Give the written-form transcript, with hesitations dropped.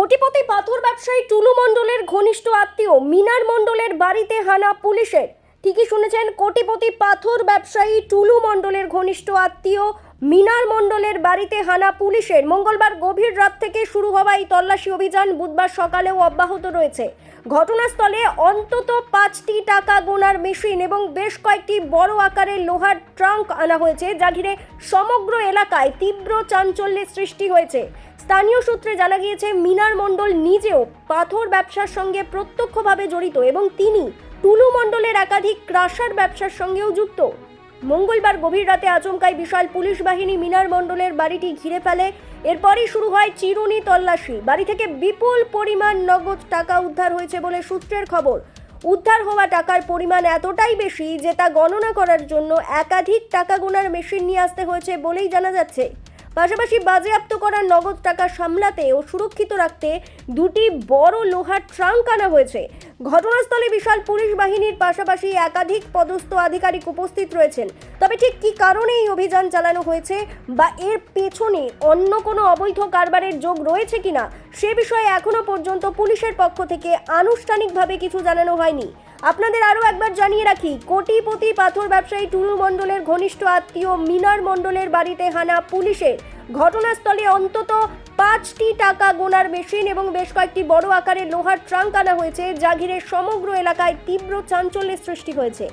কোটিপতি পাথর ব্যবসায়ী টুলু মণ্ডলের ঘনিষ্ঠ আত্মীয় মিনার মণ্ডলের বাড়িতে হানা পুলিশের। ঠিকই শুনেছেন, কোটিপতি পাথর ব্যবসায়ী টুলু মণ্ডলের ঘনিষ্ঠ আত্মীয় মিনার মণ্ডলের বাড়িতে হানা পুলিশের। মঙ্গলবার গভীর রাত থেকে শুরু হওয়া এই তল্লাশি অভিযান বুধবার সকালেও অব্যাহত রয়েছে। ঘটনাস্থলে অন্তত 5টি টাকা গোনার মেশিন এবং বেশ কয়েকটি বড় আকারের লোহার ট্রাঙ্ক আনা হয়েছে, যা ঘিরে সমগ্র এলাকায় তীব্র চাঞ্চল্যের সৃষ্টি হয়েছে। স্থানীয় সূত্রে জানা গিয়েছে, মিনার মণ্ডল নিজেও পাথর ব্যবসার সঙ্গে প্রত্যক্ষভাবে জড়িত এবং তিনি টুলু মণ্ডলের একাধিক ক্রাশার ব্যবসার সঙ্গেও যুক্ত। মঙ্গলবার গভীর রাতে আচমকাই বিশাল পুলিশ বাহিনী মিনার মণ্ডলের বাড়িটি ঘিরে ফেলে। এরপরই শুরু হয় চিরুনি তল্লাশি। বাড়ি থেকে বিপুল পরিমাণ নগদ টাকা উদ্ধার হয়েছে বলে সূত্রের খবর। উদ্ধার হওয়া টাকার পরিমাণ এতটাই বেশি যে তা গণনা করার জন্য একাধিক টাকা গোনার মেশিন নিয়ে আসতে হয়েছে বলেই জানা যাচ্ছে। পাশাপাশি বাজেয়াপ্ত করা নগদ টাকা সামলাতে ও সুরক্ষিত রাখতে দুটি বড় লোহার ট্রাঙ্ক আনা হয়েছে। ঘটনাস্থলে বিশাল পুলিশ বাহিনীর পাশাপাশি একাধিক পদস্থ আধিকারিক উপস্থিত রয়েছেন। তবে ঠিক কী কারণে এই অভিযান চালানো হয়েছে বা এর পেছনে অন্য কোনো অবৈধ কারবারের যোগ রয়েছে কিনা, সে বিষয়ে এখনো পর্যন্ত পুলিশের পক্ষ থেকে আনুষ্ঠানিকভাবে কিছু জানানো হয়নি। আপনাদের আরও একবার জানিয়ে রাখি, কোটিপতি পাথর ব্যবসায়ী টুলু মণ্ডলের ঘনিষ্ঠ আত্মীয় মিনার মণ্ডলের বাড়িতে হানা পুলিশের। ঘটনাস্থলে অন্তত 5টি টাকা গোনার মেশিন এবং বেশ কয়েকটি বড় আকারের লোহার ট্রাঙ্ক আনা হয়েছে, যা ঘিরে সমগ্র এলাকায় তীব্র চাঞ্চল্যের সৃষ্টি হয়েছে।